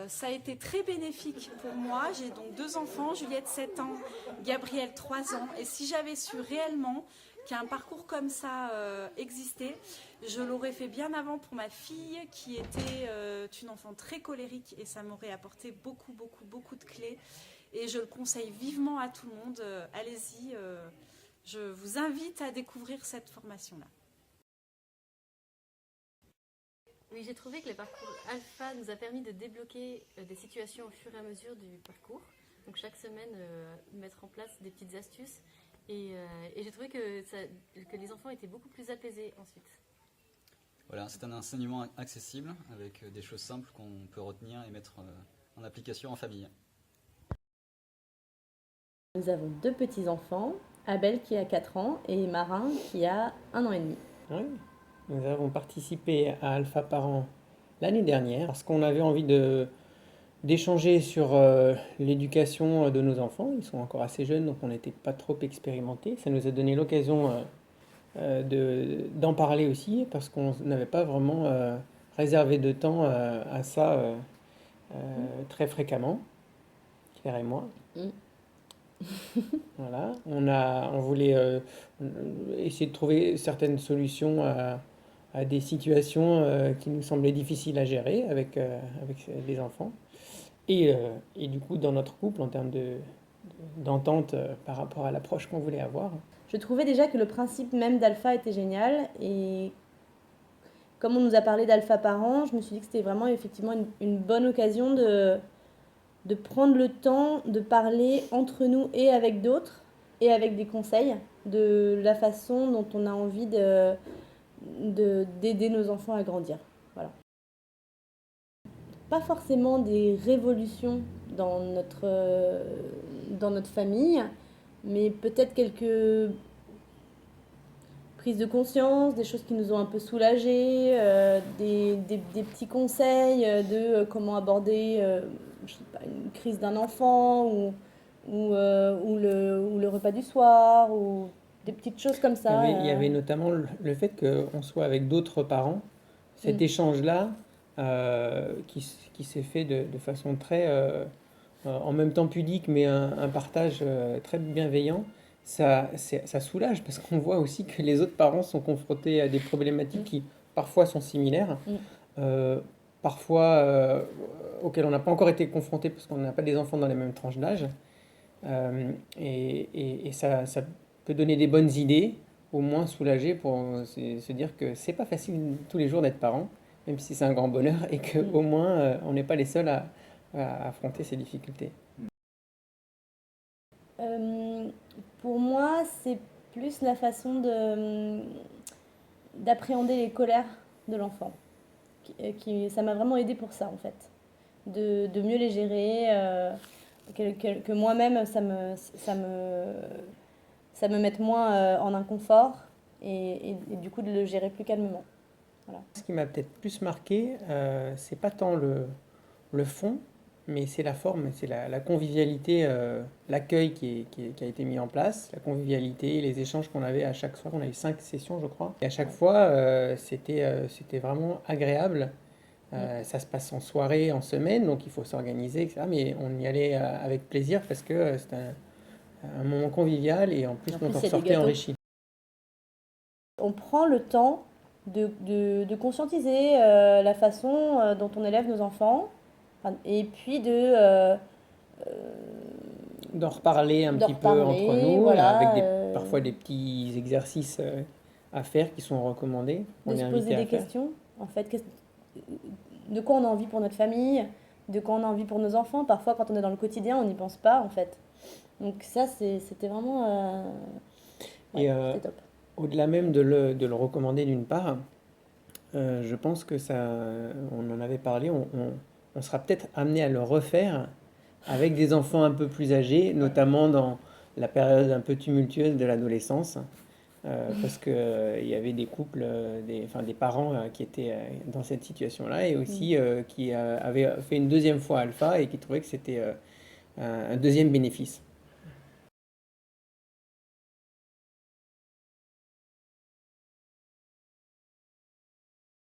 Ça a été très bénéfique pour moi. J'ai donc 2 enfants, Juliette 7 ans, Gabriel 3 ans. Et si j'avais su réellement qu'un parcours comme ça existait, je l'aurais fait bien avant pour ma fille qui était une enfant très colérique et ça m'aurait apporté beaucoup de clés. Et je le conseille vivement à tout le monde. Allez-y, je vous invite à découvrir cette formation-là. Oui, j'ai trouvé que le parcours Alpha nous a permis de débloquer des situations au fur et à mesure du parcours. Donc chaque semaine, mettre en place des petites astuces. Et j'ai trouvé que les enfants étaient beaucoup plus apaisés ensuite. Voilà, c'est un enseignement accessible avec des choses simples qu'on peut retenir et mettre en application en famille. Nous avons 2 petits-enfants, Abel qui a 4 ans et Marin qui a 1 an et demi. Oui, nous avons participé à Alpha Parents l'année dernière parce qu'on avait envie d'échanger sur l'éducation de nos enfants. Ils sont encore assez jeunes, donc on n'était pas trop expérimentés. Ça nous a donné l'occasion d'en parler aussi parce qu'on n'avait pas vraiment réservé de temps à ça très fréquemment, Claire et moi. Voilà, on voulait essayer de trouver certaines solutions à des situations qui nous semblaient difficiles à gérer avec les enfants. Et du coup, dans notre couple, en termes d'entente par rapport à l'approche qu'on voulait avoir. Je trouvais déjà que le principe même d'Alpha était génial et comme on nous a parlé d'Alpha Parents, je me suis dit que c'était vraiment effectivement une bonne occasion de prendre le temps de parler entre nous et avec d'autres et avec des conseils de la façon dont on a envie d'aider nos enfants à grandir. Voilà. Pas forcément des révolutions dans notre famille, mais peut-être quelques prises de conscience, des choses qui nous ont un peu soulagés, des petits conseils de comment aborder je sais pas, une crise d'un enfant ou le repas du soir ou des petites choses comme ça. Il y avait notamment le fait qu'on soit avec d'autres parents, cet échange-là qui s'est fait de façon très, en même temps pudique, mais un partage très bienveillant. Ça soulage parce qu'on voit aussi que les autres parents sont confrontés à des problématiques qui parfois sont similaires, parfois auxquelles on n'a pas encore été confronté parce qu'on n'a pas des enfants dans les mêmes tranches d'âge. Et ça peut donner des bonnes idées, au moins soulager pour se dire que c'est pas facile tous les jours d'être parent, même si c'est un grand bonheur, et qu'au moins on n'est pas les seuls à affronter ces difficultés. Pour moi, c'est plus la façon d'appréhender les colères de l'enfant. Ça m'a vraiment aidé pour ça, en fait. De mieux les gérer, que moi-même, ça me mette moins en inconfort et du coup de le gérer plus calmement. Voilà. Ce qui m'a peut-être plus marqué, c'est pas tant le fond, mais c'est la forme, c'est la convivialité, l'accueil qui a été mis en place, la convivialité, les échanges qu'on avait à chaque soir. On a eu 5 sessions, je crois. Et à chaque fois, c'était vraiment agréable. Ça se passe en soirée, en semaine, donc il faut s'organiser, etc. Mais on y allait avec plaisir parce que c'était un moment convivial et en plus, on en sortait enrichi. On prend le temps de conscientiser la façon dont on élève nos enfants et puis d'en reparler un petit peu entre nous, voilà, avec parfois des petits exercices à faire qui sont recommandés. De se poser des questions, en fait, de quoi on a envie pour notre famille, de quoi on a envie pour nos enfants. Parfois, quand on est dans le quotidien, on n'y pense pas, en fait. Donc ça, c'était vraiment c'était top. Au-delà même de le recommander d'une part, je pense que ça, on en avait parlé, on sera peut-être amené à le refaire avec des enfants un peu plus âgés, notamment dans la période un peu tumultueuse de l'adolescence, parce qu'il y avait des couples, des parents qui étaient dans cette situation-là et aussi qui avaient fait une deuxième fois alpha et qui trouvaient que c'était un deuxième bénéfice.